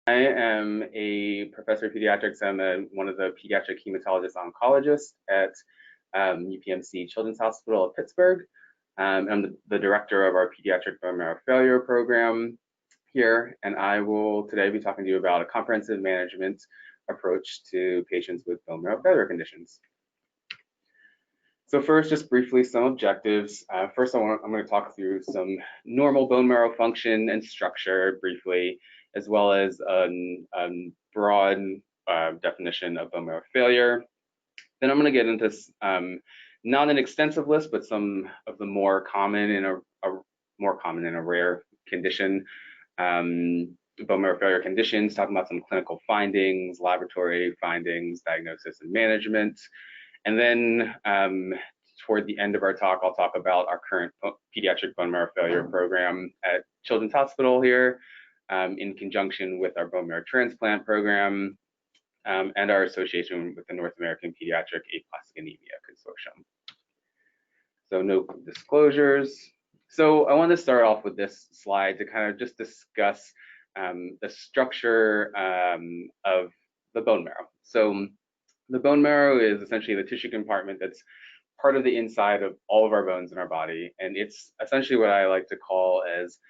I am a professor of pediatrics. I'm one of the pediatric hematologist oncologists at UPMC Children's Hospital of Pittsburgh. I'm the director of our pediatric bone marrow failure program here, and I will today be talking to you about a comprehensive management approach to patients with bone marrow failure conditions. So first, just briefly, some objectives. First, I'm going to talk through some normal bone marrow function and structure briefly, as well as a broad definition of bone marrow failure. Then I'm going to get into not an extensive list, but some of the more common in a rare condition, bone marrow failure conditions, talking about some clinical findings, laboratory findings, diagnosis and management. And then toward the end of our talk, I'll talk about our current pediatric bone marrow failure program at Children's Hospital here, in conjunction with our bone marrow transplant program and our association with the North American Pediatric Aplastic Anemia Consortium. So no disclosures. So I want to start off with this slide to kind of just discuss the structure of the bone marrow. So the bone marrow is essentially the tissue compartment that's part of the inside of all of our bones in our body, and it's essentially what I like to call as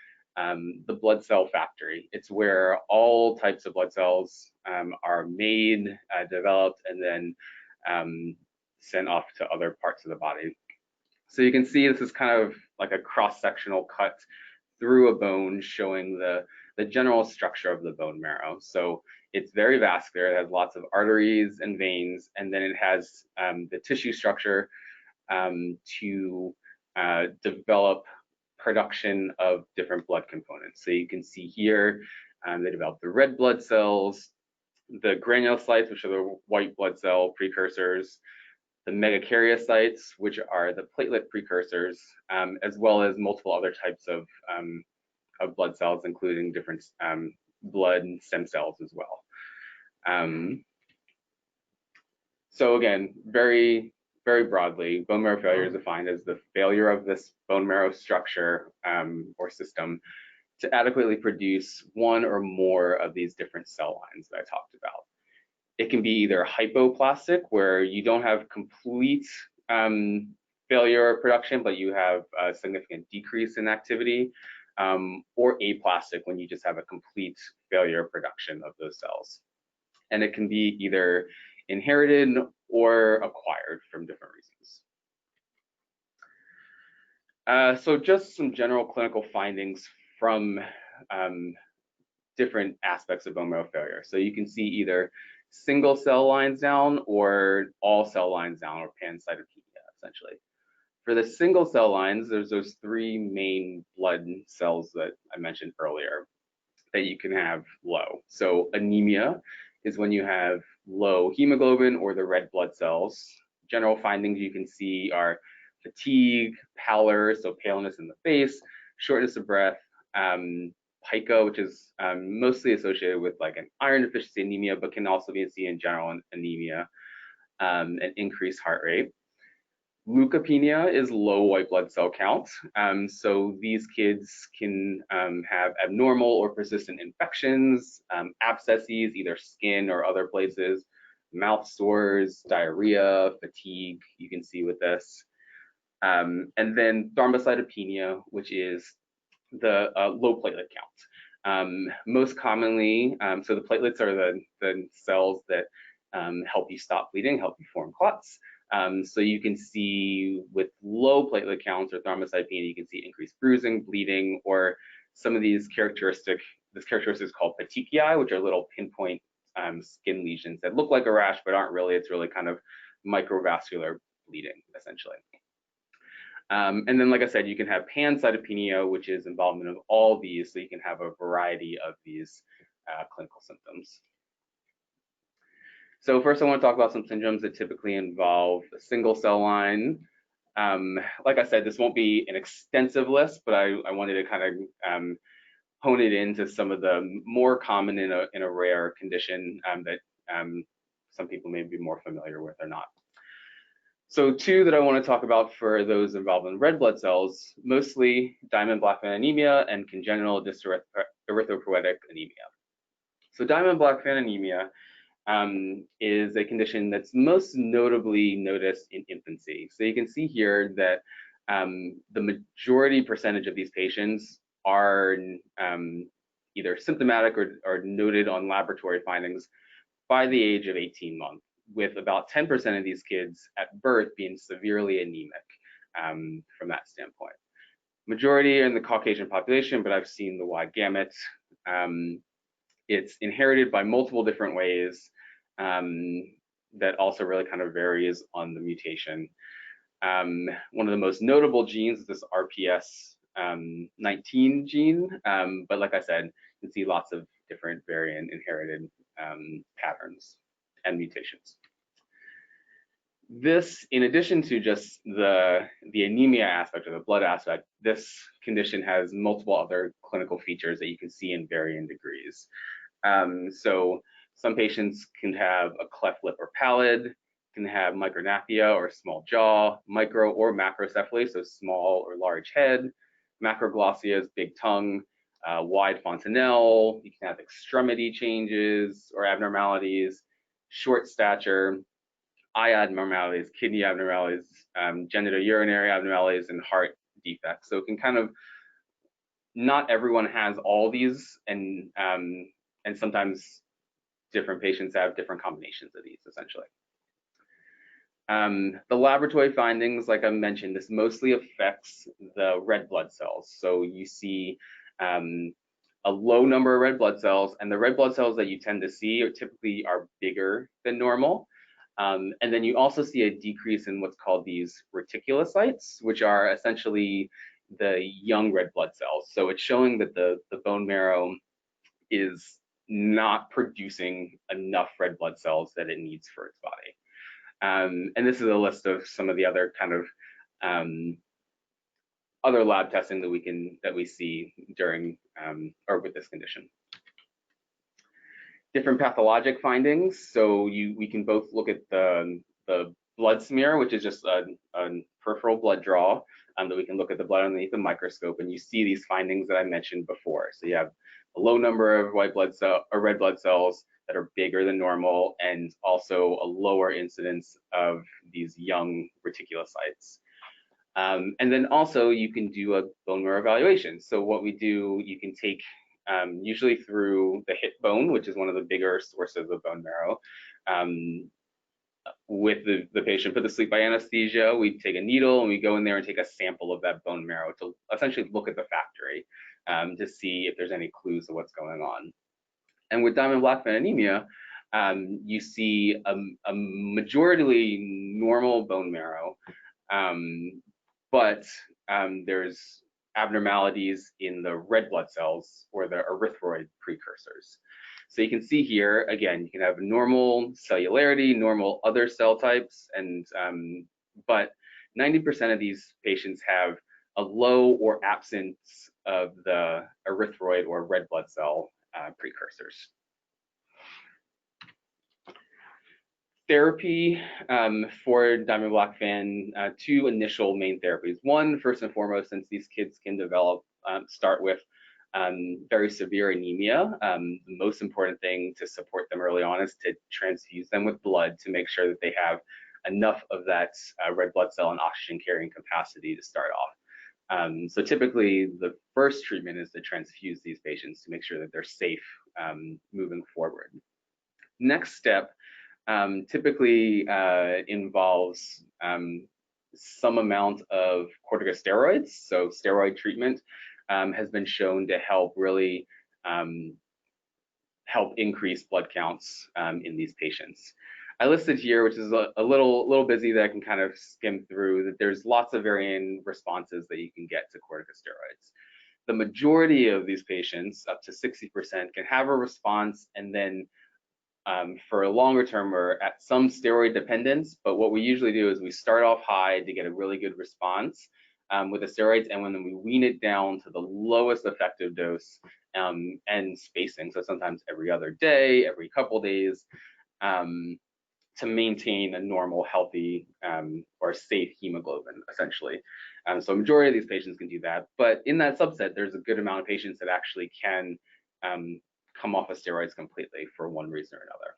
the blood cell factory. It's where all types of blood cells are made, developed, and then sent off to other parts of the body. So you can see this is kind of like a cross-sectional cut through a bone showing the general structure of the bone marrow. So it's very vascular, it has lots of arteries and veins, and then it has the tissue structure to develop production of different blood components. So you can see here, they develop the red blood cells, the granulocytes, which are the white blood cell precursors, the megakaryocytes, which are the platelet precursors, as well as multiple other types of blood cells, including different blood and stem cells as well. So again, very broadly, bone marrow failure is defined as the failure of this bone marrow structure or system to adequately produce one or more of these different cell lines that I talked about. It can be either hypoplastic, where you don't have complete failure of production, but you have a significant decrease in activity, or aplastic, when you just have a complete failure of production of those cells. And it can be either inherited or acquired from different reasons. So just some general clinical findings from different aspects of bone marrow failure. So you can see either single cell lines down or all cell lines down, or pancytopenia essentially. For the single cell lines, there's those three main blood cells that I mentioned earlier that you can have low. So anemia is when you have low hemoglobin or the red blood cells. General findings you can see are fatigue, pallor, so paleness in the face, shortness of breath, pica, which is mostly associated with like an iron deficiency anemia, but can also be seen in general anemia, and increased heart rate. Leukopenia is low white blood cell count. So these kids can have abnormal or persistent infections, abscesses, either skin or other places, mouth sores, diarrhea, fatigue, you can see with this. And then thrombocytopenia, which is the low platelet count. Most commonly, so the platelets are the cells that help you stop bleeding, help you form clots. So you can see with low platelet counts or thrombocytopenia, you can see increased bruising, bleeding, or some of these characteristics called petechiae, which are little pinpoint skin lesions that look like a rash but aren't really. It's really kind of microvascular bleeding essentially. And then, like I said, you can have pancytopenia, which is involvement of all these, so you can have a variety of these clinical symptoms. So first, I want to talk about some syndromes that typically involve a single cell line. Like I said, this won't be an extensive list, but I wanted to kind of hone it into some of the more common in a rare condition that some people may be more familiar with or not. So two that I want to talk about for those involved in red blood cells, mostly Diamond-Blackfan anemia and congenital Dyserythropoietic anemia. So Diamond-Blackfan Anemia is a condition that's most notably noticed in infancy. So you can see here that the majority percentage of these patients are either symptomatic or noted on laboratory findings by the age of 18 months, with about 10% of these kids at birth being severely anemic from that standpoint. Majority are in the Caucasian population, but I've seen the wide gamut. It's inherited by multiple different ways that also really kind of varies on the mutation. One of the most notable genes is this RPS19 gene, but like I said, you can see lots of different variant inherited patterns and mutations. This, in addition to just the anemia aspect or the blood aspect, this condition has multiple other clinical features that you can see in varying degrees. So some patients can have a cleft lip or palate, can have micronathia or small jaw, micro or macrocephaly, so small or large head, macroglossia is big tongue, wide fontanelle, you can have extremity changes or abnormalities, short stature, eye abnormalities, kidney abnormalities, genitourinary abnormalities, and heart defects. So it can kind of, not everyone has all these, and sometimes different patients have different combinations of these, essentially. The laboratory findings, like I mentioned, this mostly affects the red blood cells. So you see a low number of red blood cells, and the red blood cells that you tend to see are typically bigger than normal. And then you also see a decrease in what's called these reticulocytes, which are essentially the young red blood cells. So it's showing that the bone marrow is not producing enough red blood cells that it needs for its body. And this is a list of some of the other kind of other lab testing that we see during or with this condition. Different pathologic findings. So we can both look at the blood smear, which is just a peripheral blood draw, that we can look at the blood underneath the microscope, and you see these findings that I mentioned before. So you have a low number of red blood cells that are bigger than normal, and also a lower incidence of these young reticulocytes. And then also you can do a bone marrow evaluation. So what we do, you can take usually through the hip bone, which is one of the bigger sources of bone marrow, with the patient put to sleep by anesthesia. We take a needle and we go in there and take a sample of that bone marrow to essentially look at the factory to see if there's any clues of what's going on. And with Diamond-Blackfan anemia, you see a majority normal bone marrow, but there's abnormalities in the red blood cells or the erythroid precursors. So you can see here, again, you can have normal cellularity, normal other cell types, and but 90% of these patients have a low or absence of the erythroid or red blood cell precursors. Therapy for Diamond-Blackfan, two initial main therapies. One, first and foremost, since these kids can start with very severe anemia, the most important thing to support them early on is to transfuse them with blood to make sure that they have enough of that red blood cell and oxygen carrying capacity to start off. So typically the first treatment is to transfuse these patients to make sure that they're safe moving forward. Next step typically involves some amount of corticosteroids. So steroid treatment has been shown to help really help increase blood counts in these patients. I listed here, which is a little busy, that I can kind of skim through, that there's lots of varying responses that you can get to corticosteroids. The majority of these patients, up to 60%, can have a response, and then for a longer term, we're at some steroid dependence, but what we usually do is we start off high to get a really good response with the steroids, and when we wean it down to the lowest effective dose and spacing, so sometimes every other day, every couple days, to maintain a normal, healthy, or safe hemoglobin, essentially. So a majority of these patients can do that, but in that subset, there's a good amount of patients that actually can come off of steroids completely for one reason or another.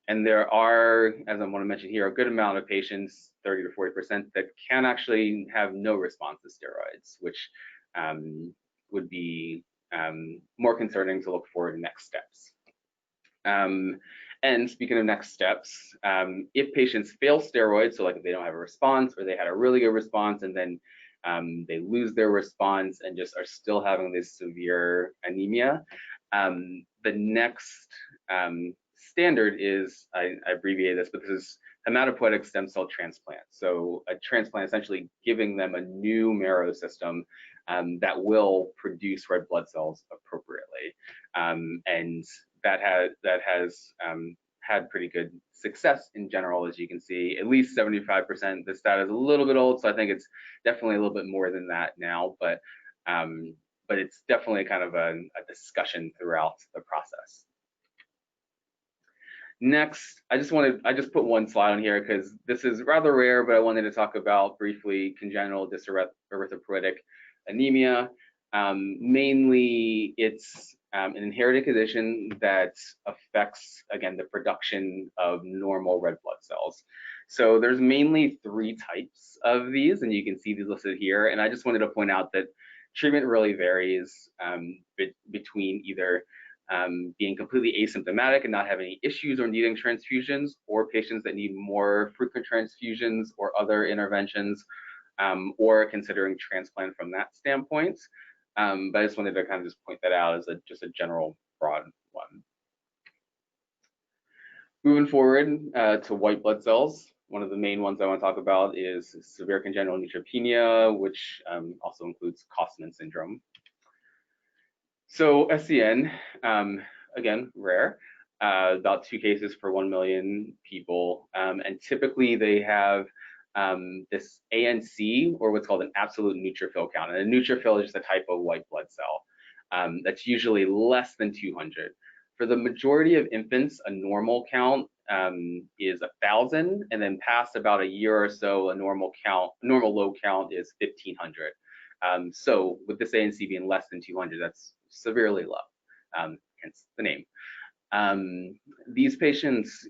And there are, as I want to mention here, a good amount of patients, 30 to 40%, that can actually have no response to steroids, which would be more concerning to look for next steps. And speaking of next steps, if patients fail steroids, so like if they don't have a response or they had a really good response and then they lose their response and just are still having this severe anemia, the next standard is, I abbreviate this, but this is hematopoietic stem cell transplant. So a transplant essentially giving them a new marrow system that will produce red blood cells appropriately. And that has had pretty good success in general, as you can see, at least 75%. This data is a little bit old, so I think it's definitely a little bit more than that now, but it's definitely kind of a discussion throughout the process. Next, I just put one slide on here because this is rather rare, but I wanted to talk about briefly congenital dyserythropoietic anemia. Mainly, it's an inherited condition that affects, again, the production of normal red blood cells. So there's mainly 3 types of these, and you can see these listed here. And I just wanted to point out that treatment really varies between either being completely asymptomatic and not having any issues or needing transfusions, or patients that need more frequent transfusions or other interventions, or considering transplant from that standpoint. But I just wanted to kind of just point that out as just a general broad one. Moving forward to white blood cells, one of the main ones I want to talk about is severe congenital neutropenia, which also includes Shwachman syndrome. So SCN, again, rare, about 2 cases per 1 million people, and typically they have this ANC, or what's called an absolute neutrophil count. And a neutrophil is just a type of white blood cell that's usually less than 200. For the majority of infants, a normal count is 1,000, and then past about a year or so, a normal low count is 1,500. So with this ANC being less than 200, that's severely low, hence the name. These patients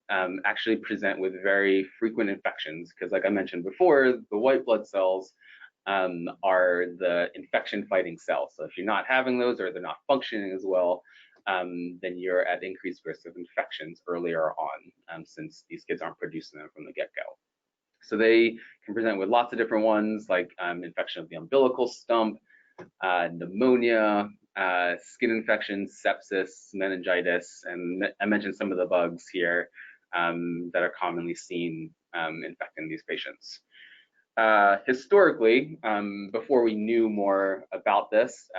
actually present with very frequent infections because, like I mentioned before, the white blood cells are the infection-fighting cells. So if you're not having those or they're not functioning as well, then you're at increased risk of infections earlier on, since these kids aren't producing them from the get-go. So they can present with lots of different ones, like infection of the umbilical stump, pneumonia, skin infections, sepsis, meningitis, and I mentioned some of the bugs here that are commonly seen infecting these patients. Historically, before we knew more about this,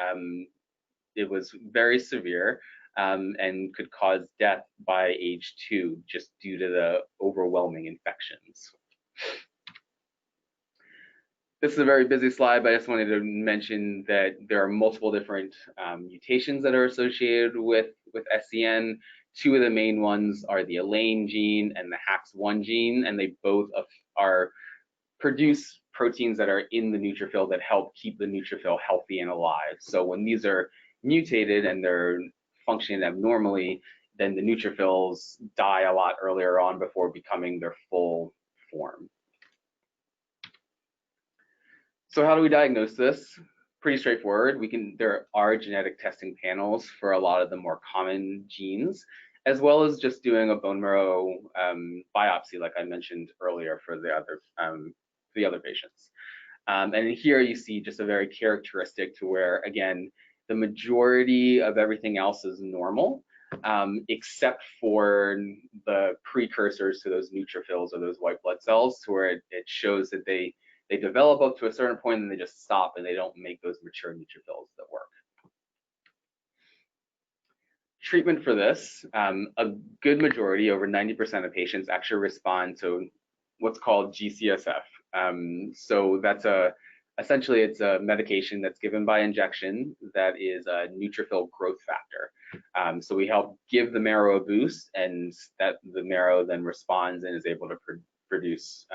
it was very severe and could cause death by age 2 just due to the overwhelming infections. This is a very busy slide, but I just wanted to mention that there are multiple different mutations that are associated with SCN. 2 of the main ones are the Elaine gene and the HAX1 gene, and they both produce proteins that are in the neutrophil that help keep the neutrophil healthy and alive. So when these are mutated and they're functioning abnormally, then the neutrophils die a lot earlier on before becoming their full form. So how do we diagnose this? Pretty straightforward. There are genetic testing panels for a lot of the more common genes, as well as just doing a bone marrow biopsy, like I mentioned earlier, for the other patients. And here you see just a very characteristic to where, again, the majority of everything else is normal, except for the precursors to those neutrophils or those white blood cells, to where it shows that they develop up to a certain point and they just stop and they don't make those mature neutrophils that work. Treatment for this, a good majority, over 90% of patients actually respond to what's called GCSF. So that's essentially it's a medication that's given by injection that is a neutrophil growth factor. So we help give the marrow a boost, and that the marrow then responds and is able to produce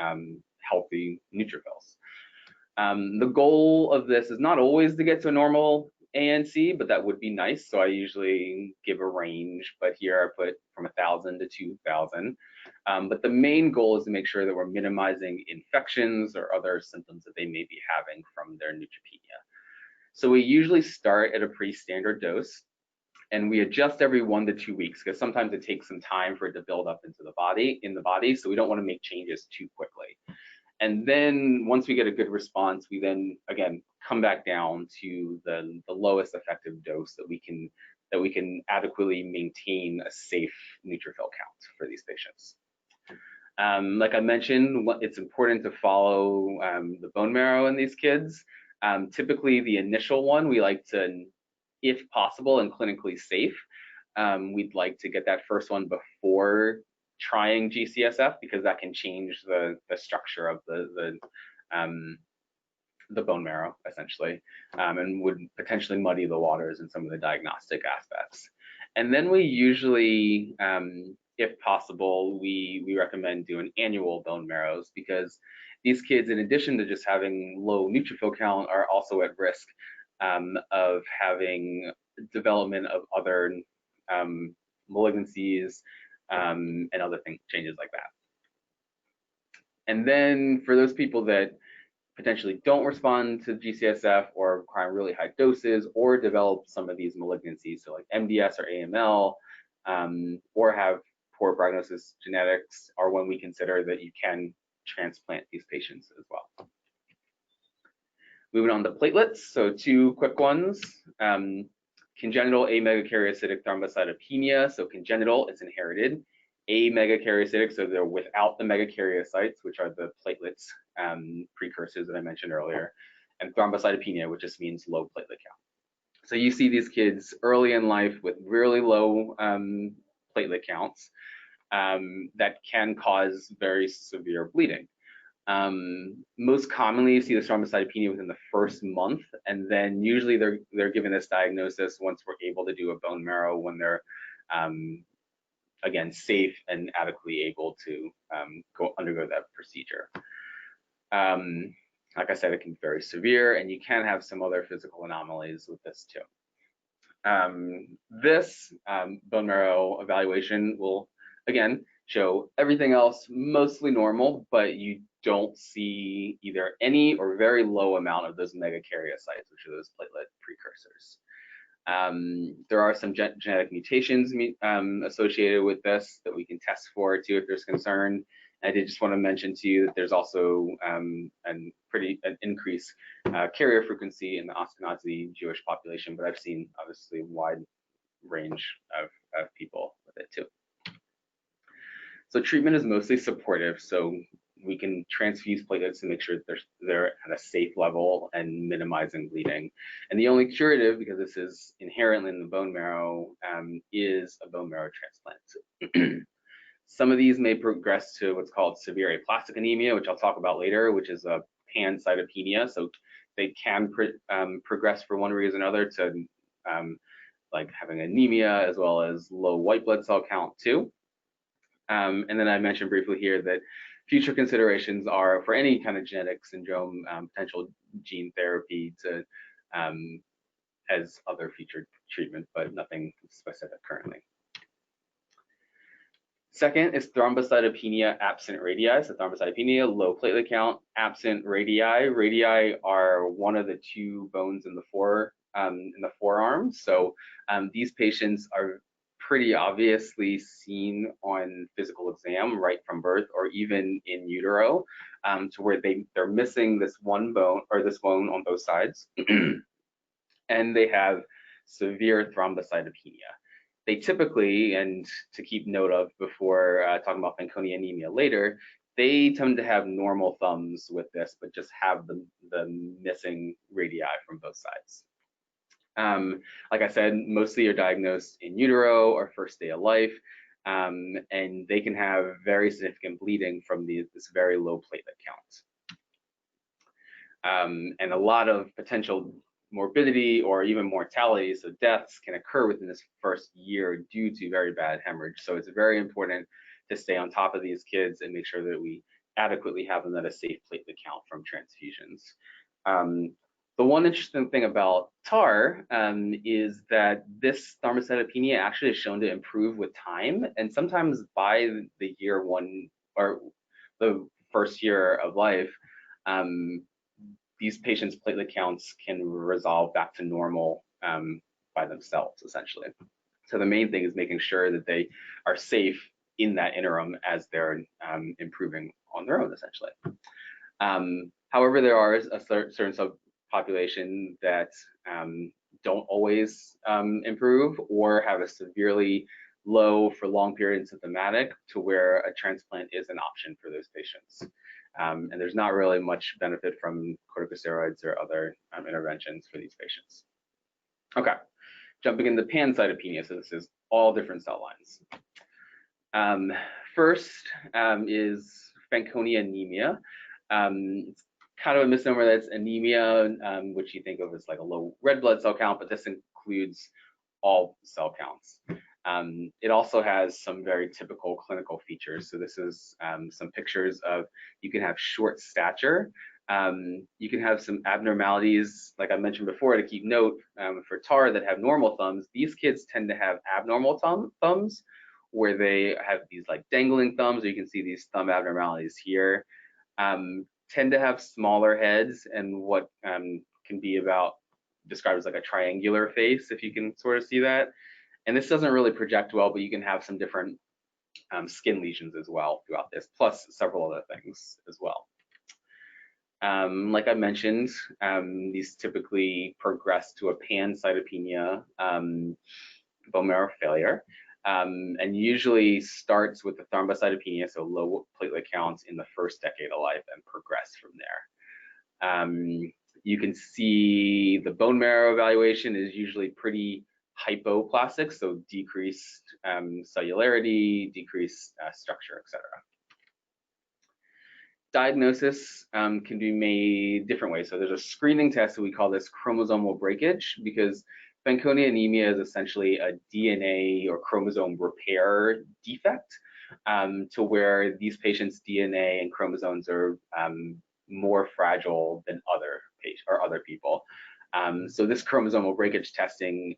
healthy neutrophils. The goal of this is not always to get to a normal A and C, but that would be nice. So I usually give a range, but here I put from 1,000 to 2,000. But the main goal is to make sure that we're minimizing infections or other symptoms that they may be having from their neutropenia. So we usually start at a pretty standard dose, and we adjust every 1 to 2 weeks because sometimes it takes some time for it to build up into the body, so we don't want to make changes too quickly. And then once we get a good response, we then again come back down to the lowest effective dose that we can adequately maintain a safe neutrophil count for these patients. Like I mentioned, it's important to follow the bone marrow in these kids. Typically, the initial one we like to, if possible and clinically safe, we'd like to get that first one before trying GCSF because that can change the structure of the bone marrow essentially, and would potentially muddy the waters in some of the diagnostic aspects. And then we usually, if possible, we recommend doing annual bone marrows because these kids, in addition to just having low neutrophil count, are also at risk of having development of other malignancies and other changes like that. And then for those people that potentially don't respond to GCSF or require really high doses or develop some of these malignancies, so like MDS or AML, or have poor prognosis genetics, are when we consider that you can transplant these patients as well. Moving on to platelets, so 2 quick ones. Congenital amegakaryocytic thrombocytopenia, so congenital, it's inherited. Amegakaryocytic, so they're without the megakaryocytes, which are the platelets precursors that I mentioned earlier, and thrombocytopenia, which just means low platelet count. So you see these kids early in life with really low platelet counts that can cause very severe bleeding. Most commonly, you see the thrombocytopenia within the first month, and then usually they're given this diagnosis once we're able to do a bone marrow when they're again safe and adequately able to undergo that procedure. Like I said, it can be very severe, and you can have some other physical anomalies with this too. This bone marrow evaluation will again show everything else mostly normal, but you don't see either any or very low amount of those megakaryocytes, which are those platelet precursors. There are some genetic mutations associated with this that we can test for too if there's concern. I did just want to mention to you that there's also an increased carrier frequency in the Ashkenazi Jewish population, but I've seen obviously a wide range of people with it too. So treatment is mostly supportive, so we can transfuse platelets to make sure that they're at a safe level and minimizing bleeding. And the only curative, because this is inherently in the bone marrow, is a bone marrow transplant. Some of these may progress to what's called severe aplastic anemia, which I'll talk about later, which is a pancytopenia. So they can progress for one reason or another to like having anemia as well as low white blood cell count too. And then I mentioned briefly here that future considerations are for any kind of genetic syndrome, potential gene therapy to as other future treatment, but nothing specific currently. Second is thrombocytopenia absent radii. So thrombocytopenia, low platelet count, absent radii. Radii are one of the 2 bones in the forearm. So these patients are pretty obviously seen on physical exam right from birth or even in utero, to where they're missing this one bone or this bone on both sides, and they have severe thrombocytopenia. They typically, and to keep note of before talking about Fanconi anemia later, they tend to have normal thumbs with this, but just have the missing radii from both sides. Like I said, mostly are diagnosed in utero or first day of life, and they can have very significant bleeding from this very low platelet count. And a lot of potential morbidity or even mortality, so deaths, can occur within this first year due to very bad hemorrhage. So it's very important to stay on top of these kids and make sure that we adequately have them at a safe platelet count from transfusions. The one interesting thing about TAR is that this thrombocytopenia actually is shown to improve with time, and sometimes by the year one or the first year of life, these patients' platelet counts can resolve back to normal by themselves, essentially. So the main thing is making sure that they are safe in that interim as they're improving on their own, essentially. However, there are a certain subpopulation that don't always improve or have a severely low for long period symptomatic to where a transplant is an option for those patients. And there's not really much benefit from corticosteroids or other interventions for these patients. Okay, jumping into pancytopenia, so this is all different cell lines. First is Fanconi Anemia. It's kind of a misnomer that it's anemia, which you think of as like a low red blood cell count, but this includes all cell counts. It also has some very typical clinical features. So this is some pictures of, you can have short stature. You can have some abnormalities, like I mentioned before, to keep note for TAR that have normal thumbs. These kids tend to have abnormal thumbs, where they have these like dangling thumbs, or you can see these thumb abnormalities here. Tend to have smaller heads and what can be described as like a triangular face, if you can sort of see that. And this doesn't really project well, but you can have some different skin lesions as well throughout this, plus several other things as well. Like I mentioned, these typically progress to a pancytopenia, bone marrow failure, and usually starts with the thrombocytopenia, so low platelet counts in the first decade of life, and progress from there. You can see the bone marrow evaluation is usually pretty hypoplastic, so decreased cellularity, decreased structure, etc. Diagnosis can be made different ways. So there's a screening test, so we call this chromosomal breakage, because Fanconi anemia is essentially a DNA or chromosome repair defect, to where these patients' DNA and chromosomes are more fragile than other people. So this chromosomal breakage testing,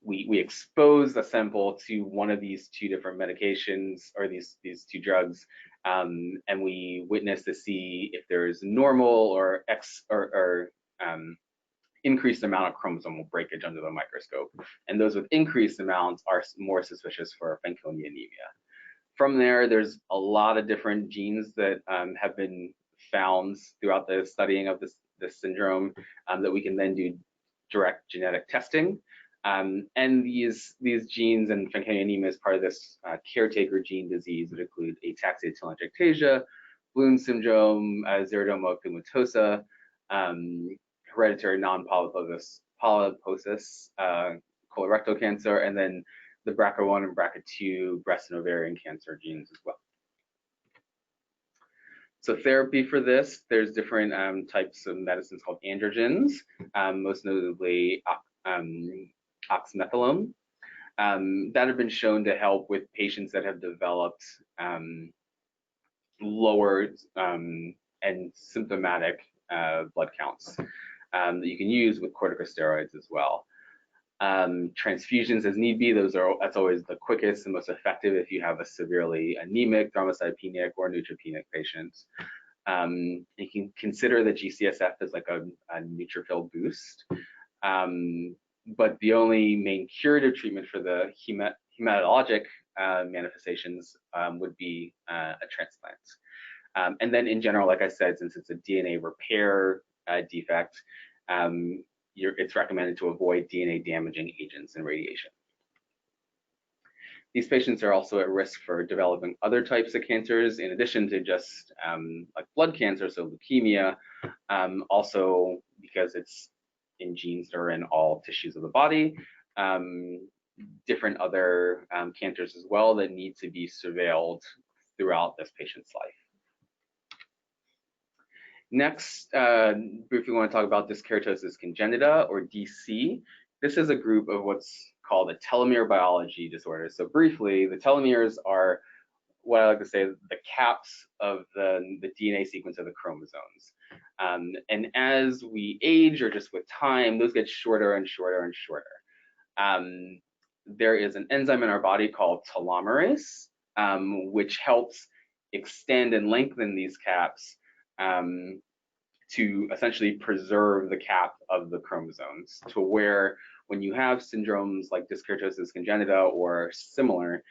we expose the sample to one of these two different medications, or these two drugs, and we witness to see if there is normal or increased amount of chromosomal breakage under the microscope. And those with increased amounts are more suspicious for Fanconi anemia. From there, there's a lot of different genes that have been found throughout the studying of this syndrome that we can then do direct genetic testing. And these genes and Fanconi anemia is part of this caretaker gene disease that include ataxia telangiectasia, Bloom syndrome, xeroderma pigmentosa, hereditary non-polyposis colorectal cancer, and then the BRCA1 and BRCA2 breast and ovarian cancer genes as well. So therapy for this, there's different types of medicines called androgens, most notably oxmetholone, that have been shown to help with patients that have developed lower and symptomatic blood counts that you can use with corticosteroids as well. Transfusions as need be, that's always the quickest and most effective if you have a severely anemic, thrombocytopenic, or neutropenic patient. You can consider the G-CSF as like a neutrophil boost. But the only main curative treatment for the hematologic manifestations would be a transplant. And then in general, like I said, since it's a DNA repair defect, it's recommended to avoid DNA damaging agents and radiation. These patients are also at risk for developing other types of cancers, in addition to just like blood cancer, so leukemia, also because it's in genes that are in all tissues of the body, different other cancers as well that need to be surveilled throughout this patient's life. Next, briefly want to talk about Dyskeratosis Congenita, or DC. This is a group of what's called a telomere biology disorder. So briefly, the telomeres are what I like to say, the caps of the DNA sequence of the chromosomes. And as we age, or just with time, those get shorter and shorter and shorter. There is an enzyme in our body called telomerase, which helps extend and lengthen these caps to essentially preserve the cap of the chromosomes, to where when you have syndromes like Dyskeratosis Congenita or similar,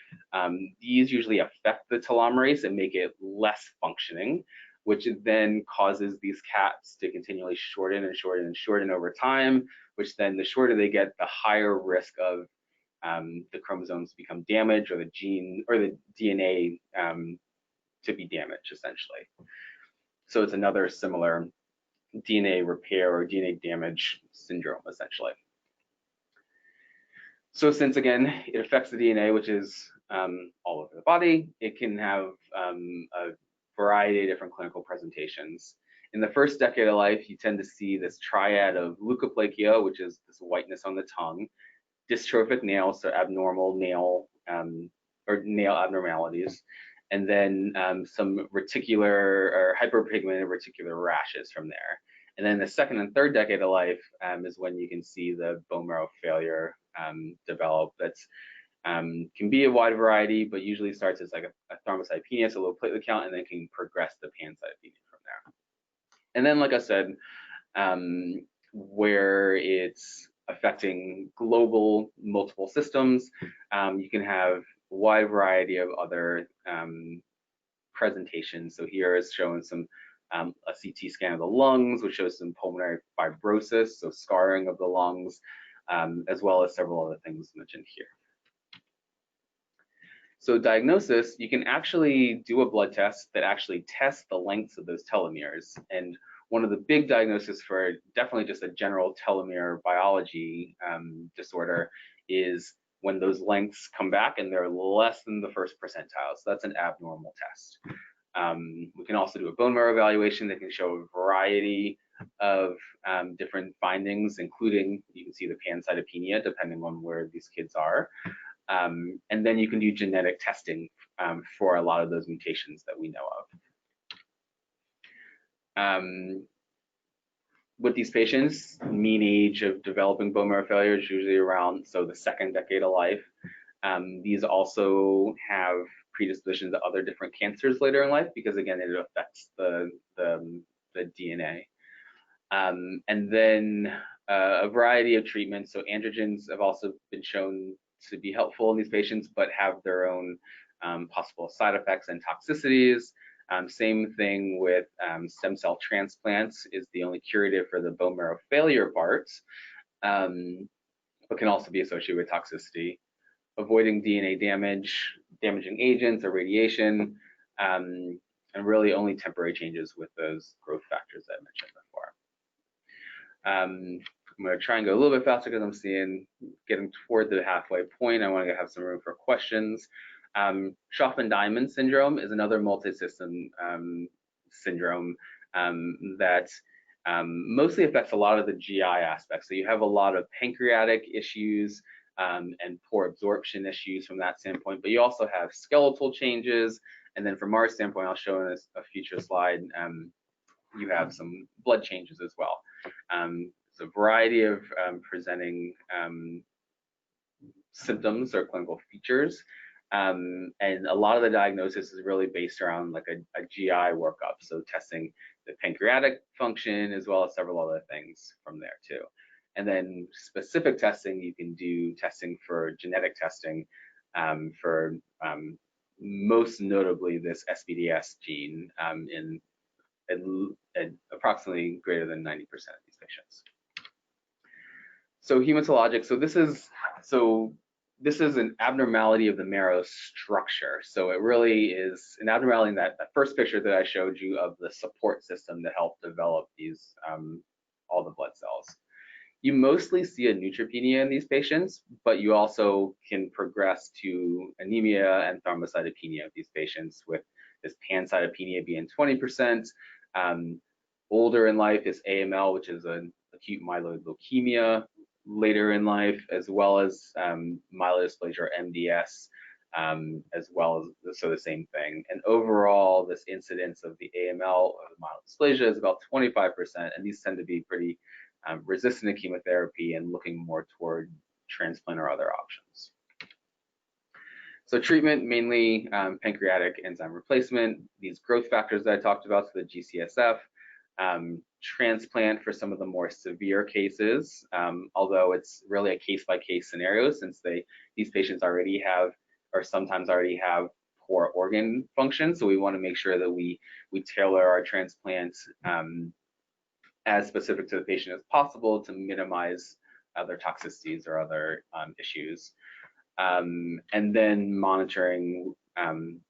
these usually affect the telomerase and make it less functioning, which then causes these caps to continually shorten and shorten and shorten over time, which then the shorter they get, the higher risk of the chromosomes become damaged, or the gene or the DNA to be damaged, essentially. So it's another similar DNA repair or DNA damage syndrome, essentially. So since, again, it affects the DNA, which is all over the body, it can have a variety of different clinical presentations. In the first decade of life, you tend to see this triad of leukoplakia, which is this whiteness on the tongue, dystrophic nails, so abnormal nail or nail abnormalities, and then some reticular or hyperpigmented reticular rashes from there. And then the second and third decade of life is when you can see the bone marrow failure develop. That's can be a wide variety, but usually starts as like a thrombocytopenia, so low platelet count, and then can progress to pancytopenia from there. And then, like I said, where it's affecting global multiple systems, you can have a wide variety of other presentations. So here is showing some a CT scan of the lungs, which shows some pulmonary fibrosis, so scarring of the lungs, as well as several other things mentioned here. So diagnosis, you can actually do a blood test that actually tests the lengths of those telomeres. And one of the big diagnoses for definitely just a general telomere biology disorder is when those lengths come back and they're less than the first percentile. So that's an abnormal test. We can also do a bone marrow evaluation that can show a variety of different findings, including, you can see the pancytopenia, depending on where these kids are. And then you can do genetic testing for a lot of those mutations that we know of. With these patients, mean age of developing bone marrow failure is usually around, so the second decade of life. These also have predisposition to other different cancers later in life, because again, it affects the DNA. And then a variety of treatments. So androgens have also been shown to be helpful in these patients, but have their own possible side effects and toxicities. Same thing with stem cell transplants is the only curative for the bone marrow failure parts, but can also be associated with toxicity. Avoiding DNA damage, damaging agents or radiation, and really only temporary changes with those growth factors that I mentioned before. I'm going to try and go a little bit faster because I'm getting toward the halfway point. I want to have some room for questions. Shwachman-Diamond Syndrome is another multi-system syndrome that mostly affects a lot of the GI aspects. So you have a lot of pancreatic issues and poor absorption issues from that standpoint, but you also have skeletal changes. And then from our standpoint, I'll show in a future slide, you have some blood changes as well. It's a variety of presenting symptoms or clinical features. And a lot of the diagnosis is really based around like a GI workup. So testing the pancreatic function as well as several other things from there too. And then specific testing, you can do testing for genetic testing for most notably this SBDS gene in approximately greater than 90% of these patients. So hematologic, this is an abnormality of the marrow structure. So it really is an abnormality in that first picture that I showed you of the support system that helped develop these, all the blood cells. You mostly see a neutropenia in these patients, but you also can progress to anemia and thrombocytopenia of these patients, with this pancytopenia being 20%. Older in life is AML, which is an acute myeloid leukemia later in life, as well as myelodysplasia or MDS as well as so the same thing. And overall, this incidence of the AML or the myelodysplasia is about 25%, and these tend to be pretty resistant to chemotherapy and looking more toward transplant or other options. So treatment, mainly pancreatic enzyme replacement, these growth factors that I talked about, so the GCSF, transplant for some of the more severe cases, although it's really a case-by-case scenario since these patients already have, or sometimes already have, poor organ function. So we want to make sure that we tailor our transplants as specific to the patient as possible to minimize other toxicities or other issues. And then monitoring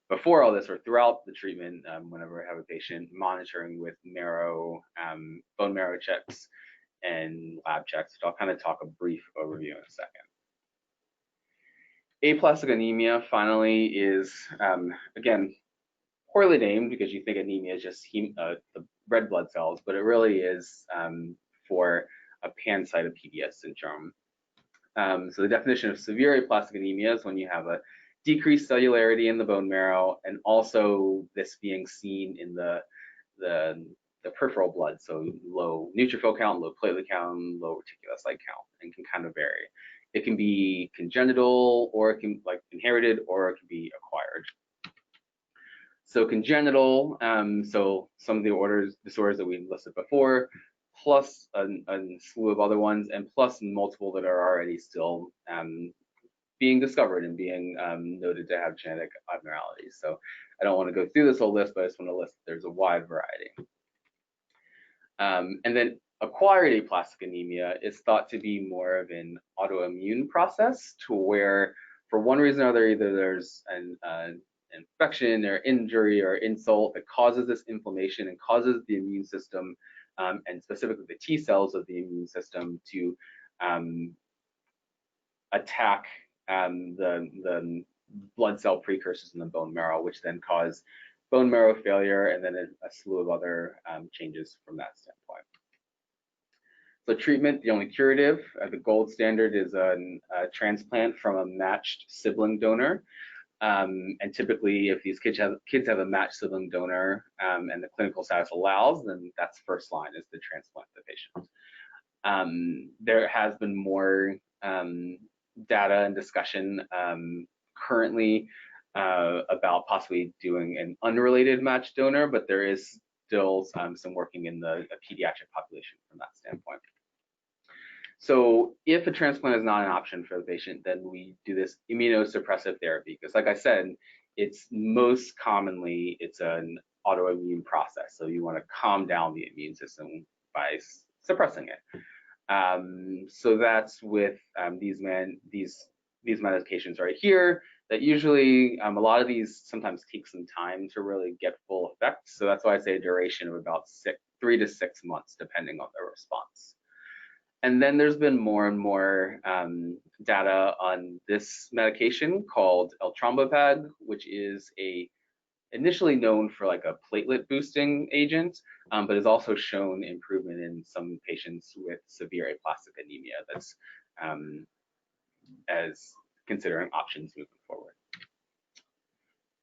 before all this or throughout the treatment, whenever I have a patient, monitoring with bone marrow checks and lab checks, which I'll kind of talk a brief overview in a second. Aplastic anemia, finally, is, again, poorly named because you think anemia is just the red blood cells, but it really is for a pancytopenia syndrome. So the definition of severe aplastic anemia is when you have a decreased cellularity in the bone marrow, and also this being seen in the peripheral blood, so low neutrophil count, low platelet count, low reticulocyte count, and can kind of vary. It can be congenital, or it can inherited, or it can be acquired. So congenital, so some of the disorders that we listed before, plus a slew of other ones, and plus multiple that are already still being discovered and being noted to have genetic abnormalities. So I don't want to go through this whole list, but I just want to list there's a wide variety. And then acquired aplastic anemia is thought to be more of an autoimmune process, to where for one reason or other, either there's an infection or injury or insult that causes this inflammation and causes the immune system, and specifically the T cells of the immune system, to attack the blood cell precursors in the bone marrow, which then cause bone marrow failure and then a slew of other changes from that standpoint. So treatment, the only curative, the gold standard is a transplant from a matched sibling donor. And typically, if these kids have a matched sibling donor and the clinical status allows, then that's first line, is to transplant the patient. There has been more data and discussion currently about possibly doing an unrelated matched donor, but there is still some working in the pediatric population from that standpoint. So if a transplant is not an option for the patient, then we do this immunosuppressive therapy, because like I said, it's most commonly, it's an autoimmune process. So you want to calm down the immune system by suppressing it. So that's with these medications right here, that usually a lot of these sometimes take some time to really get full effect. So that's why I say a duration of about 3 to 6 months, depending on the response. And then there's been more and more data on this medication called eltrombopag, which is initially known for like a platelet boosting agent, but has also shown improvement in some patients with severe aplastic anemia that's as considering options moving forward.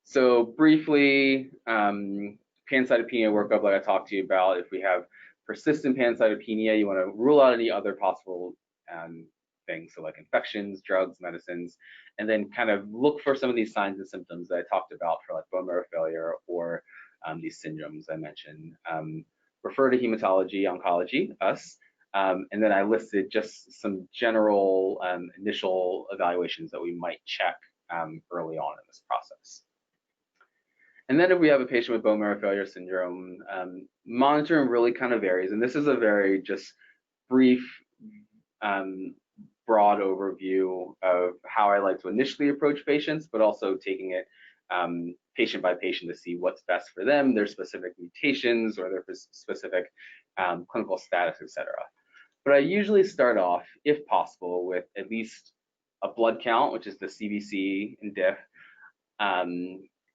So briefly, pancytopenia workup, like I talked to you about. If we have persistent pancytopenia, you want to rule out any other possible things, so like infections, drugs, medicines, and then kind of look for some of these signs and symptoms that I talked about for like bone marrow failure or these syndromes I mentioned. Refer to hematology, oncology, us, and then I listed just some general initial evaluations that we might check early on in this process. And then if we have a patient with bone marrow failure syndrome, monitoring really kind of varies. And this is a very just brief, broad overview of how I like to initially approach patients, but also taking it patient by patient to see what's best for them, their specific mutations or their specific clinical status, etc. But I usually start off, if possible, with at least a blood count, which is the CBC and diff,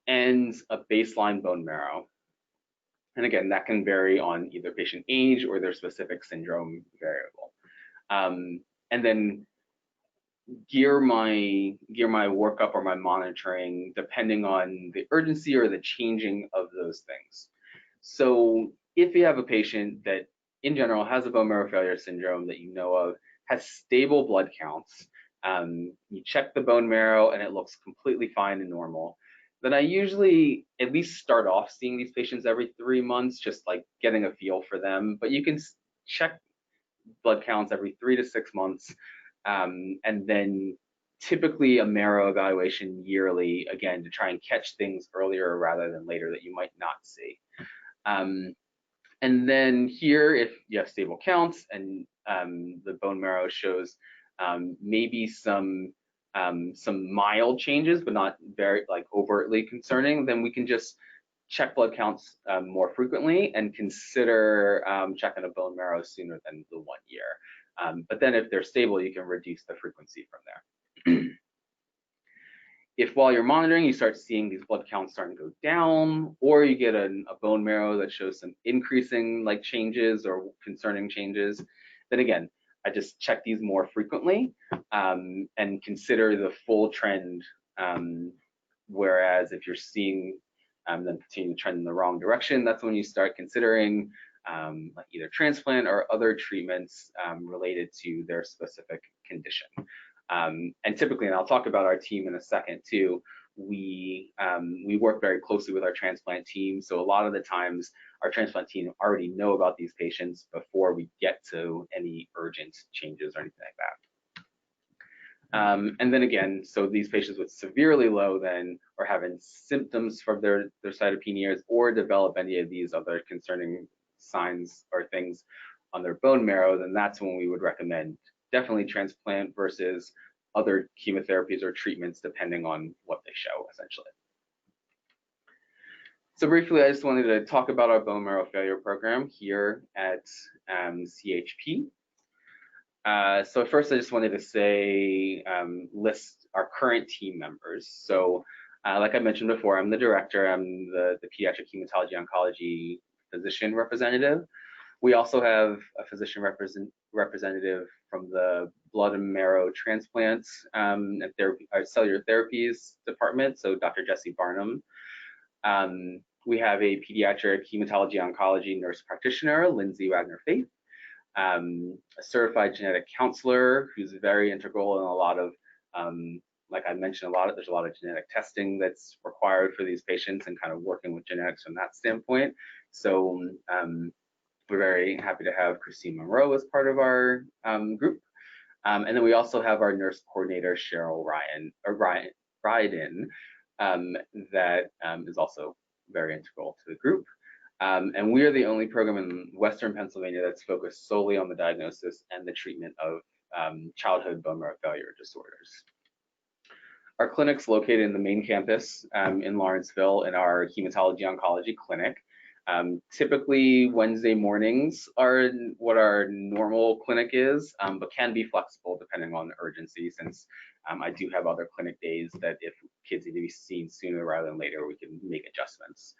and a baseline bone marrow. And again, that can vary on either patient age or their specific syndrome variable. And then gear my workup or my monitoring depending on the urgency or the changing of those things. So if you have a patient that in general has a bone marrow failure syndrome that you know of, has stable blood counts, you check the bone marrow and it looks completely fine and normal, then I usually at least start off seeing these patients every 3 months, just like getting a feel for them. But you can check blood counts every 3 to 6 months, and then typically a marrow evaluation yearly, again, to try and catch things earlier rather than later that you might not see. And then here, if you have stable counts and the bone marrow shows maybe some mild changes, but not very like overtly concerning, then we can just check blood counts more frequently and consider checking a bone marrow sooner than the 1 year. But then if they're stable, you can reduce the frequency from there. If while you're monitoring, you start seeing these blood counts starting to go down, or you get a bone marrow that shows some increasing like changes or concerning changes, then again, I just check these more frequently and consider the full trend. Whereas if you're seeing them continue to trend in the wrong direction, that's when you start considering like either transplant or other treatments related to their specific condition. And typically, and I'll talk about our team in a second too, we work very closely with our transplant team. So a lot of the times our transplant team already know about these patients before we get to any urgent changes or anything like that. And then again, so these patients with severely low then are having symptoms from their cytopenias or develop any of these other concerning signs or things on their bone marrow, then that's when we would recommend definitely transplant versus other chemotherapies or treatments depending on what they show, essentially. So briefly, I just wanted to talk about our bone marrow failure program here at CHP. So first, I just wanted to say, list our current team members. So like I mentioned before, I'm the director. I'm the pediatric hematology oncology physician representative. We also have a physician representative from the blood and marrow transplants and our cellular therapies department, so Dr. Jesse Barnum. We have a pediatric hematology oncology nurse practitioner, Lindsay Wagner-Faith, a certified genetic counselor who's very integral in a lot of, like I mentioned, there's a lot of genetic testing that's required for these patients and kind of working with genetics from that standpoint. So we're very happy to have Christine Monroe as part of our group. And then we also have our nurse coordinator, Cheryl Ryden, that is also very integral to the group. And we are the only program in Western Pennsylvania that's focused solely on the diagnosis and the treatment of childhood bone marrow failure disorders. Our clinic's located in the main campus in Lawrenceville in our hematology oncology clinic. Typically Wednesday mornings are what our normal clinic is, but can be flexible depending on the urgency, since I do have other clinic days that if kids need to be seen sooner rather than later, we can make adjustments.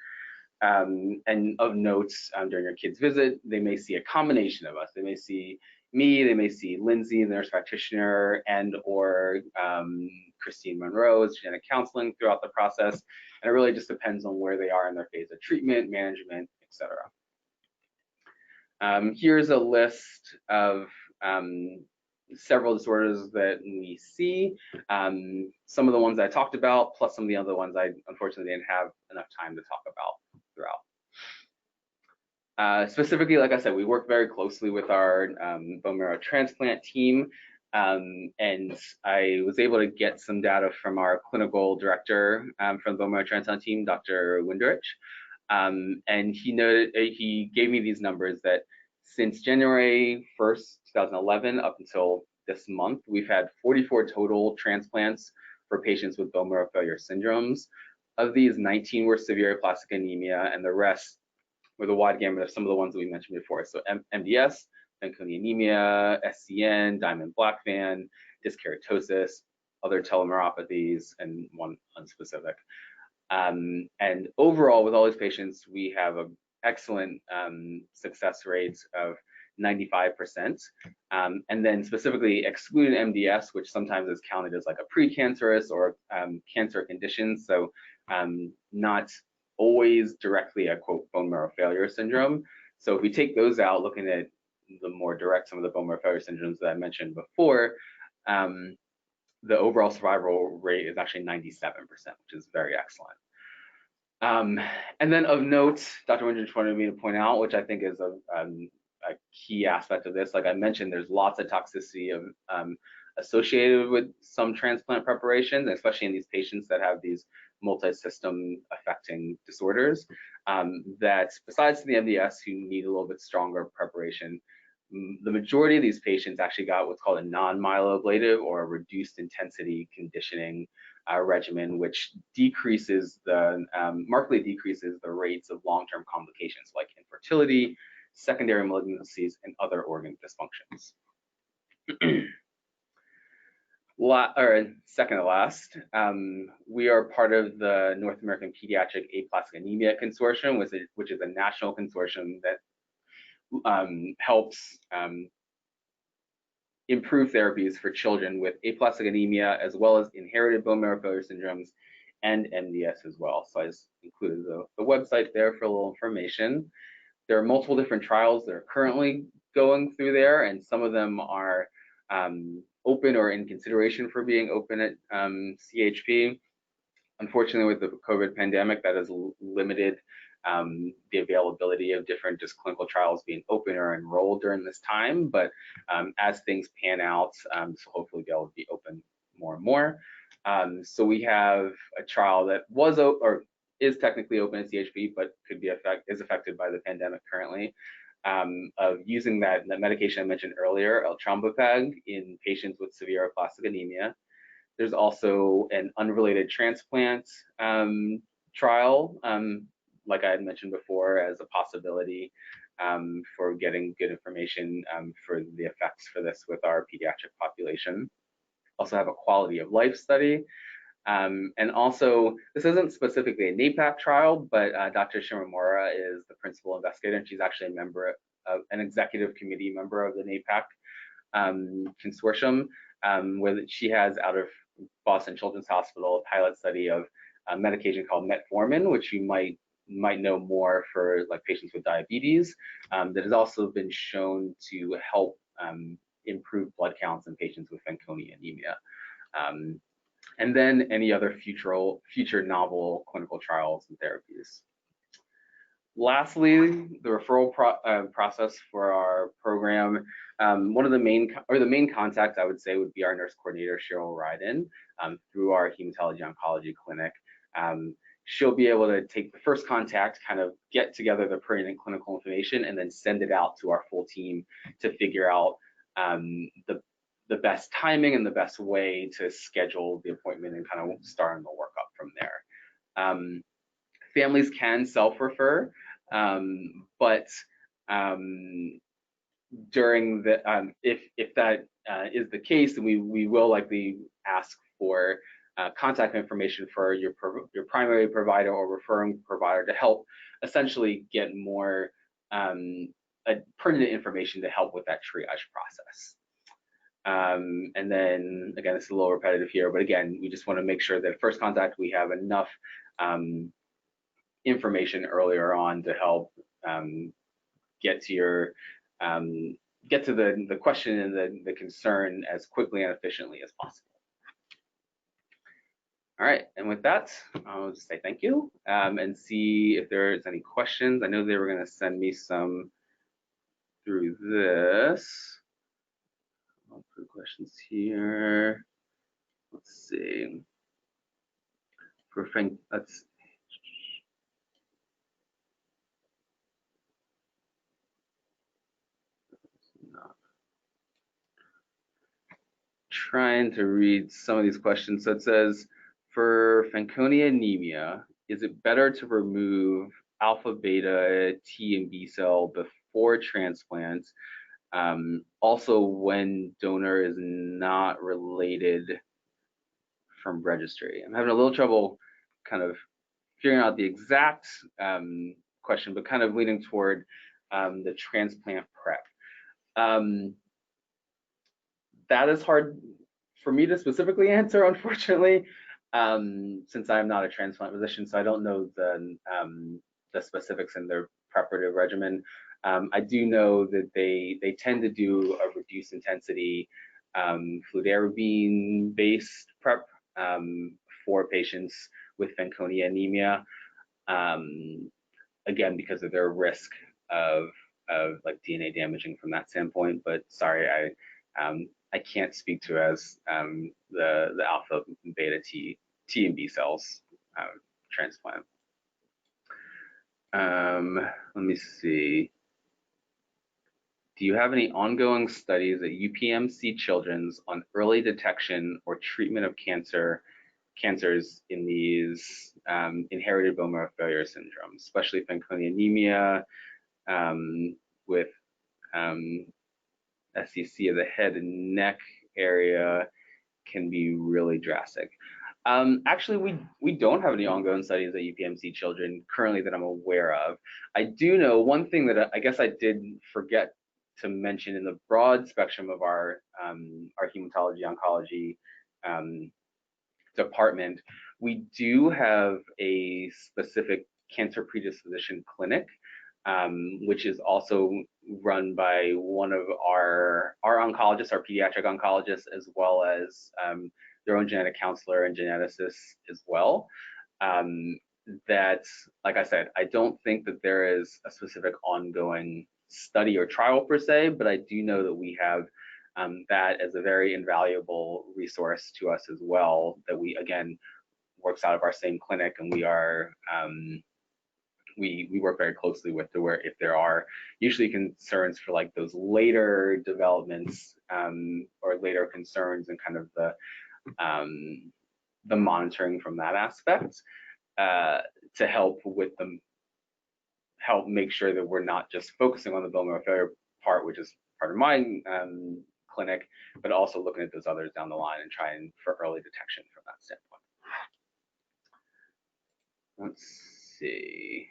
And of note, during your kid's visit, they may see a combination of us. They may see me, they may see Lindsay, the nurse practitioner, and or Christine Monroe as genetic counseling throughout the process. And it really just depends on where they are in their phase of treatment, management, etc. Here's a list of several disorders that we see. Some of the ones I talked about, plus some of the other ones I unfortunately didn't have enough time to talk about throughout. Specifically, like I said, we work very closely with our bone marrow transplant team. And I was able to get some data from our clinical director from the bone marrow transplant team, Dr. Winderich. And he gave me these numbers that since January 1st, 2011 up until this month, we've had 44 total transplants for patients with bone marrow failure syndromes. Of these, 19 were severe aplastic anemia, and the rest were the wide gamut of some of the ones that we mentioned before. So MDS, Fanconi Anemia, SCN, Diamond-Blackfan, Dyskeratosis, other telomeropathies, and one unspecific. And overall, with all these patients, we have an excellent success rate of 95%. And then specifically excluding MDS, which sometimes is counted as like a precancerous or cancer condition. So not always directly a quote bone marrow failure syndrome. So if we take those out, looking at the more direct, some of the bone marrow failure syndromes that I mentioned before, the overall survival rate is actually 97%, which is very excellent. And then of note, Dr. Windrich wanted me to point out, which I think is a key aspect of this, like I mentioned, there's lots of toxicity associated with some transplant preparations, especially in these patients that have these multi-system affecting disorders, that besides the MDS who need a little bit stronger preparation, the majority of these patients actually got what's called a non-myeloablative or a reduced intensity conditioning regimen, which decreases the markedly decreases the rates of long-term complications like infertility, secondary malignancies, and other organ dysfunctions. Second to last, we are part of the North American Pediatric Aplastic Anemia Consortium, which is a national consortium that helps improve therapies for children with aplastic anemia, as well as inherited bone marrow failure syndromes and MDS as well. So I just included the website there for a little information. There are multiple different trials that are currently going through there, and some of them are open or in consideration for being open at CHP. Unfortunately, with the COVID pandemic, that has limited the availability of different just clinical trials being open or enrolled during this time. But as things pan out, so hopefully they'll be open more and more. So we have a trial that was or is technically open at CHP, but could be is affected by the pandemic currently, of using that medication I mentioned earlier, eltrombopag, in patients with severe aplastic anemia. There's also an unrelated transplant trial, like I had mentioned before, as a possibility for getting good information for the effects for this with our pediatric population. Also have a quality of life study. And also, this isn't specifically a NAPAC trial, but Dr. Shimomura is the principal investigator, and she's actually a member of an executive committee member of the NAPAC consortium, where she has out of Boston Children's Hospital a pilot study of a medication called metformin, which you might know more for like patients with diabetes, that has also been shown to help improve blood counts in patients with Fanconi anemia. And then any other future novel clinical trials and therapies. Lastly, the referral process for our program. One of the main contact I would say would be our nurse coordinator, Cheryl Ryden, through our hematology oncology clinic. She'll be able to take the first contact, kind of get together the pertinent clinical information, and then send it out to our full team to figure out the best timing and the best way to schedule the appointment and kind of starting the workup from there. Families can self-refer, but during the if that is the case, then we will likely ask for contact information for your primary provider or referring provider to help essentially get more pertinent information to help with that triage process. And then again, it's a little repetitive here, but again, we just want to make sure that first contact we have enough information earlier on to help get to the question and the concern as quickly and efficiently as possible. All right, and with that, I'll just say thank you and see if there's any questions. I know they were going to send me some through this. I'll put questions here. Let's see. Let's trying to read some of these questions. So it says, for Fanconi anemia, is it better to remove alpha, beta, T, and B cell before transplant? Also, when donor is not related from registry. I'm having a little trouble kind of figuring out the exact question, but kind of leaning toward the transplant prep. That is hard for me to specifically answer, unfortunately, since I'm not a transplant physician, so I don't know the specifics in their preparative regimen. I do know that they tend to do a reduced intensity fludarabine-based prep for patients with Fanconi anemia, again, because of their risk of like DNA damaging from that standpoint. But sorry, I can't speak to as the alpha, beta T and B cells transplant. Let me see. Do you have any ongoing studies at UPMC Children's on early detection or treatment of cancers in these inherited bone marrow failure syndromes, especially Fanconi anemia with SCC of the head and neck area can be really drastic. Actually, we don't have any ongoing studies at UPMC Children currently that I'm aware of. I do know one thing that I guess I did forget to mention in the broad spectrum of our hematology oncology department. We do have a specific cancer predisposition clinic, which is also run by one of our oncologists, our pediatric oncologists, as well as their own genetic counselor and geneticist as well. That, like I said, I don't think that there is a specific ongoing study or trial per se, but I do know that we have that as a very invaluable resource to us as well, that we, again, works out of our same clinic, and we are we work very closely with, to where if there are usually concerns for like those later developments or later concerns and kind of the monitoring from that aspect to help with them, help make sure that we're not just focusing on the bone marrow failure part, which is part of my clinic, but also looking at those others down the line and trying for early detection from that standpoint. Let's see.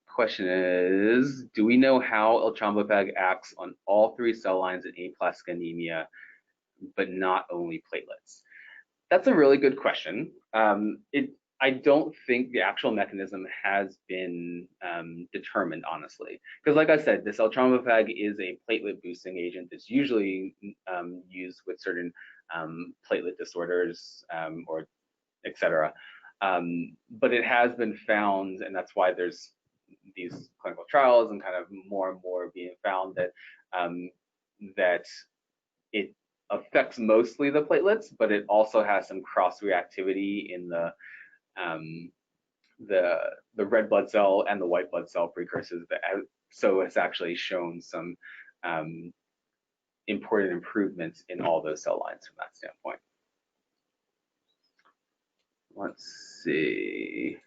Question is, do we know how eltrombopag acts on all three cell lines in aplastic anemia, but not only platelets? That's a really good question. I don't think the actual mechanism has been determined, honestly, because like I said, this eltrombopag is a platelet boosting agent that's usually used with certain platelet disorders or etc. But it has been found, and that's why there's these clinical trials and kind of more being found that that it affects mostly the platelets, but it also has some cross-reactivity in the red blood cell and the white blood cell precursors. So it's actually shown some important improvements in all those cell lines from that standpoint. Let's see.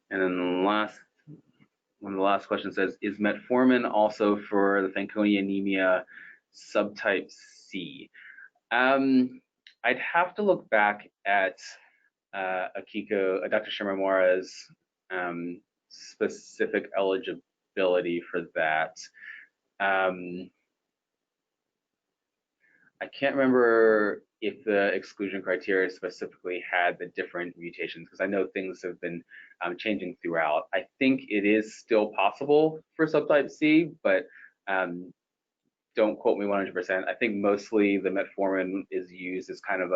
And then one of the last questions says, is metformin also for the Fanconi anemia subtype C? I'd have to look back at Dr. Shimamura's specific eligibility for that. I can't remember if the exclusion criteria specifically had the different mutations, because I know things have been changing throughout. I think it is still possible for subtype C, but don't quote me 100%. I think mostly the metformin is used as kind of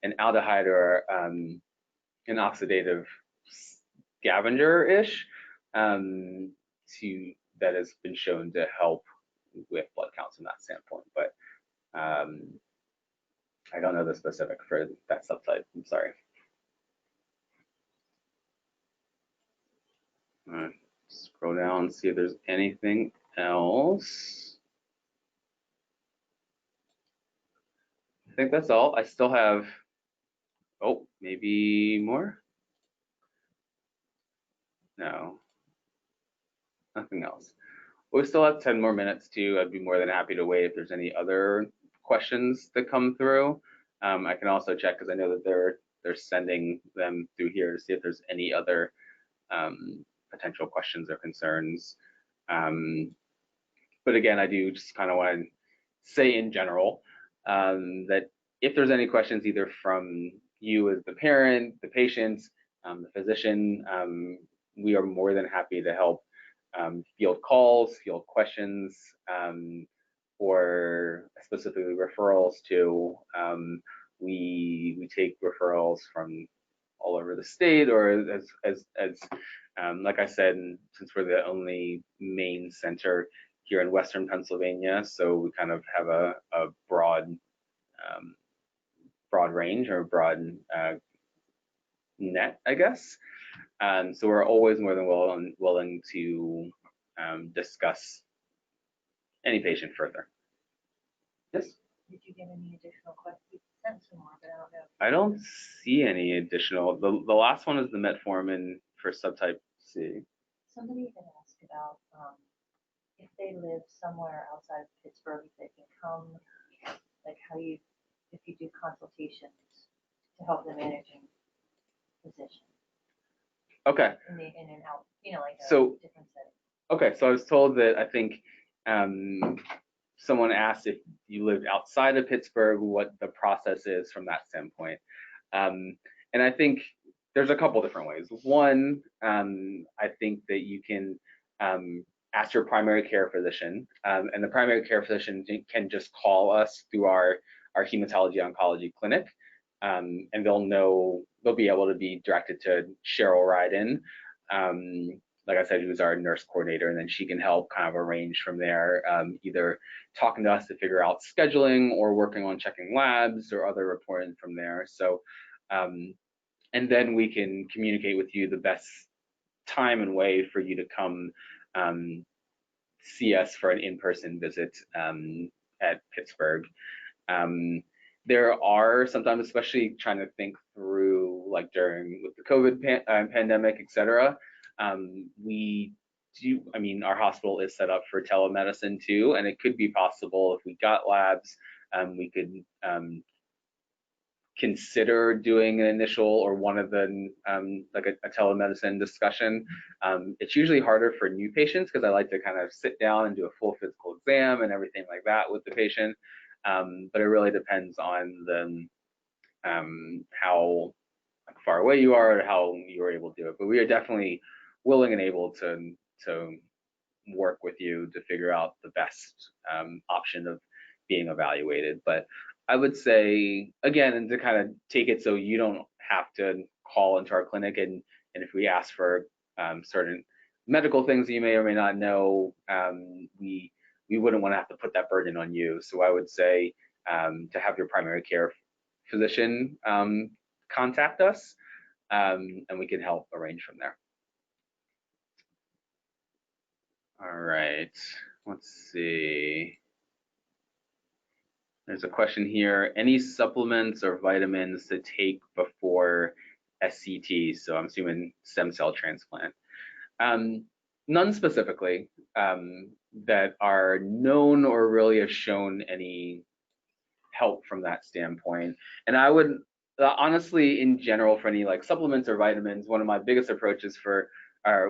an aldehyde or an oxidative scavenger-ish that has been shown to help with blood counts from that standpoint. But I don't know the specific for that subtype. I'm sorry. All right, scroll down and see if there's anything else. I think that's all. I still have, oh, maybe more? No, nothing else. We still have 10 more minutes too. I'd be more than happy to wait if there's any other questions that come through. I can also check, because I know that they're sending them through here to see if there's any other potential questions or concerns. But again, I do just kind of want to say in general that if there's any questions either from you as the parent, the patient, the physician, we are more than happy to help field calls, field questions, or specifically referrals too. We take referrals from all over the state, or as like I said, since we're the only main center here in Western Pennsylvania, so we kind of have a broad range, or broad net, I guess. So we're always more than willing to discuss any patient further. Yes? Did you get any additional questions? You sent some more, but I don't know. I don't see any additional. The last one is the metformin for subtype C. Somebody had asked about if they live somewhere outside of Pittsburgh, if they can come, like if you do consultations to help the managing physician. Okay. In an out, like a different setting. Okay, so I was told that I think someone asked if you lived outside of Pittsburgh, what the process is from that standpoint. And I think there's a couple different ways. One, I think that you can ask your primary care physician, and the primary care physician can just call us through our hematology oncology clinic, and they'll be able to be directed to Cheryl Ryden, like I said, who's our nurse coordinator, and then she can help kind of arrange from there, either talking to us to figure out scheduling or working on checking labs or other reporting from there. So, and then we can communicate with you the best time and way for you to come see us for an in-person visit at Pittsburgh. There are sometimes, especially trying to think through, like with the COVID pandemic, et cetera, our hospital is set up for telemedicine too, and it could be possible if we got labs, we could consider doing an initial or one of the like a telemedicine discussion. It's usually harder for new patients because I like to kind of sit down and do a full physical exam and everything like that with the patient. But it really depends on the how far away you are or how you are able to do it. But we are definitely willing and able to work with you to figure out the best option of being evaluated. But I would say, again, and to kind of take it so you don't have to call into our clinic, and if we ask for certain medical things you may or may not know, we wouldn't want to have to put that burden on you. So I would say to have your primary care physician contact us, and we can help arrange from there. All right, let's see. There's a question here. Any supplements or vitamins to take before SCT? So I'm assuming stem cell transplant. None specifically that are known or really have shown any help from that standpoint. And I would honestly, in general, for any like supplements or vitamins, one of my biggest approaches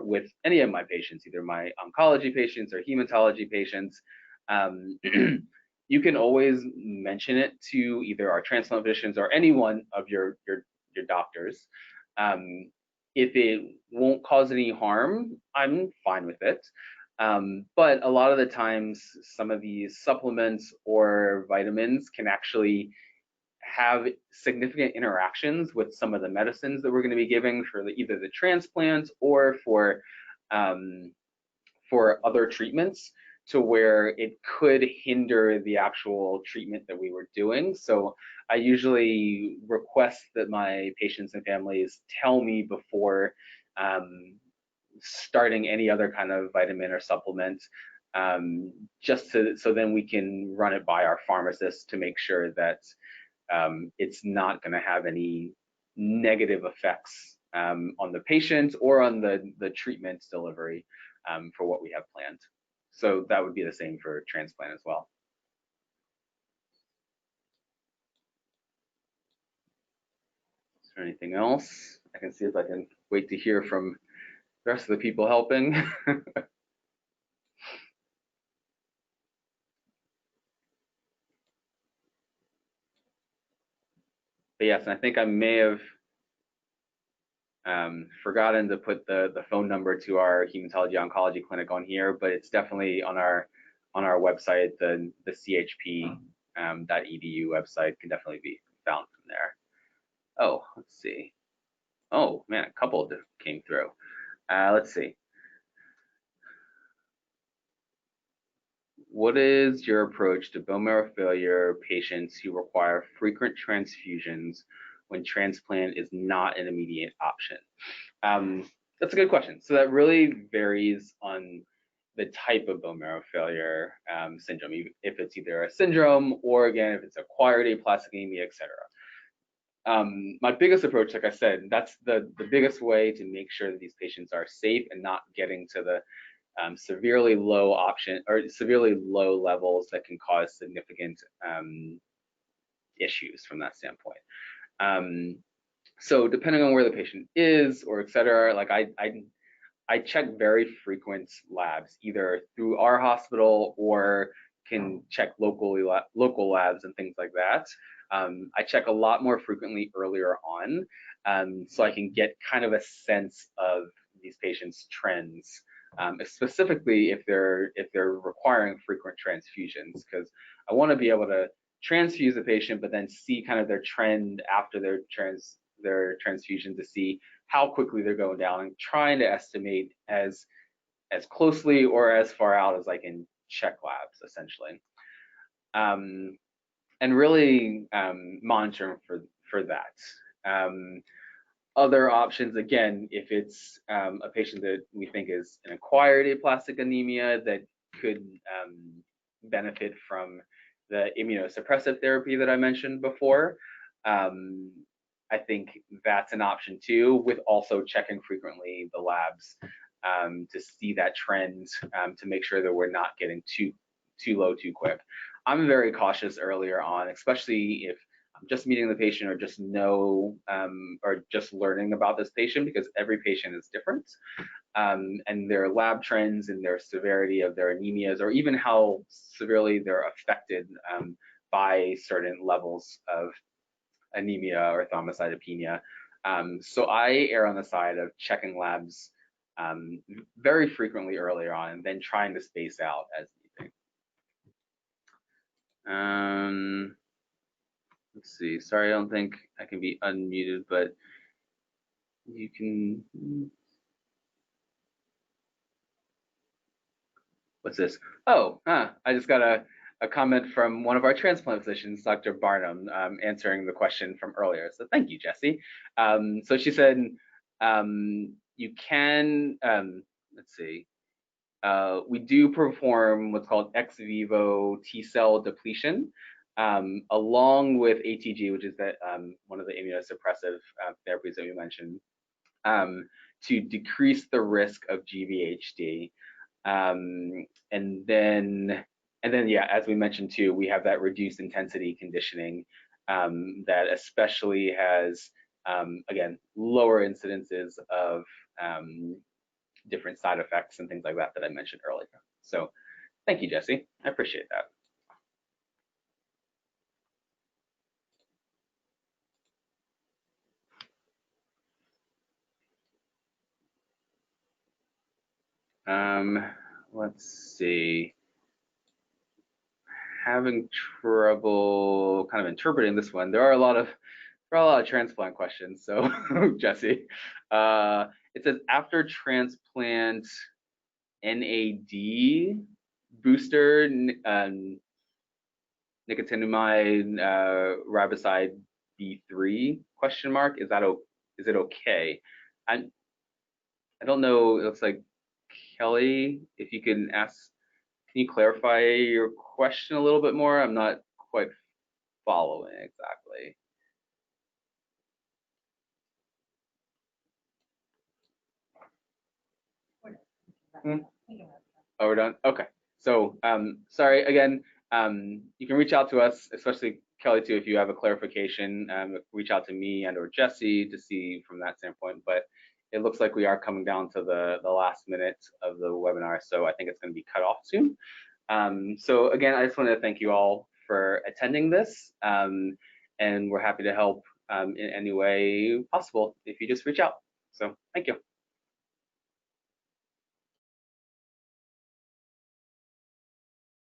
with any of my patients, either my oncology patients or hematology patients, you can always mention it to either our transplant physicians or any one of your doctors. If it won't cause any harm, I'm fine with it. But a lot of the times, some of these supplements or vitamins can actually have significant interactions with some of the medicines that we're going to be giving for either the transplant or for other treatments, to where it could hinder the actual treatment that we were doing. So I usually request that my patients and families tell me before starting any other kind of vitamin or supplement, so then we can run it by our pharmacist to make sure that it's not going to have any negative effects on the patient or on the treatment delivery for what we have planned. So that would be the same for transplant as well. Is there anything else? I can see if I can wait to hear from the rest of the people helping. But yes, and I think I may have forgotten to put the phone number to our hematology oncology clinic on here, but it's definitely on our website. The chp.edu website can definitely be found from there. Oh, let's see. Oh man, a couple came through. Let's see. What is your approach to bone marrow failure patients who require frequent transfusions when transplant is not an immediate option? That's a good question. So that really varies on the type of bone marrow failure syndrome, if it's either a syndrome or, again, if it's acquired aplastic anemia, et cetera. My biggest approach, like I said, that's the biggest way to make sure that these patients are safe and not getting to the severely low option or severely low levels that can cause significant issues from that standpoint. So depending on where the patient is or et cetera, like I check very frequent labs, either through our hospital or can check local labs and things like that. I check a lot more frequently earlier on, so I can get kind of a sense of these patients' trends, specifically if they're requiring frequent transfusions, because I want to be able to transfuse the patient, but then see kind of their trend after their transfusion to see how quickly they're going down, and trying to estimate as closely or as far out as I can check labs, essentially, and really monitoring for that. Other options, again, if it's a patient that we think is an acquired aplastic anemia that could benefit from the immunosuppressive therapy that I mentioned before, I think that's an option too, with also checking frequently the labs to see that trend, to make sure that we're not getting too low too quick. I'm very cautious earlier on, especially if I'm just meeting the patient or just or just learning about this patient, because every patient is different, and their lab trends and their severity of their anemias, or even how severely they're affected by certain levels of anemia or thrombocytopenia. So I err on the side of checking labs very frequently earlier on, and then trying to space out as needed. Let's see. Sorry, I don't think I can be unmuted, but you can. What's this? Oh, I just got a comment from one of our transplant physicians, Dr. Barnum, answering the question from earlier. So thank you, Jesse. So she said, you can, let's see, we do perform what's called ex vivo T-cell depletion, along with ATG, which is that one of the immunosuppressive therapies that we mentioned, to decrease the risk of GVHD. And then yeah, as we mentioned too, we have that reduced intensity conditioning that especially has again lower incidences of different side effects and things like that I mentioned earlier. So thank you, Jesse. I appreciate that. Let's see. Having trouble kind of interpreting this one. There are a lot of transplant questions. So Jesse, it says after transplant NAD booster, nicotinamide riboside B3 question mark. Is it okay? I don't know. It looks like Kelly, if you can you clarify your question a little bit more? I'm not quite following exactly. Oh, we're done? Okay. So sorry again, you can reach out to us, especially Kelly too, if you have a clarification, reach out to me and or Jesse to see from that standpoint. But it looks like we are coming down to the last minute of the webinar, so I think it's going to be cut off soon. So again, I just want to thank you all for attending this, and we're happy to help in any way possible if you just reach out. So thank you.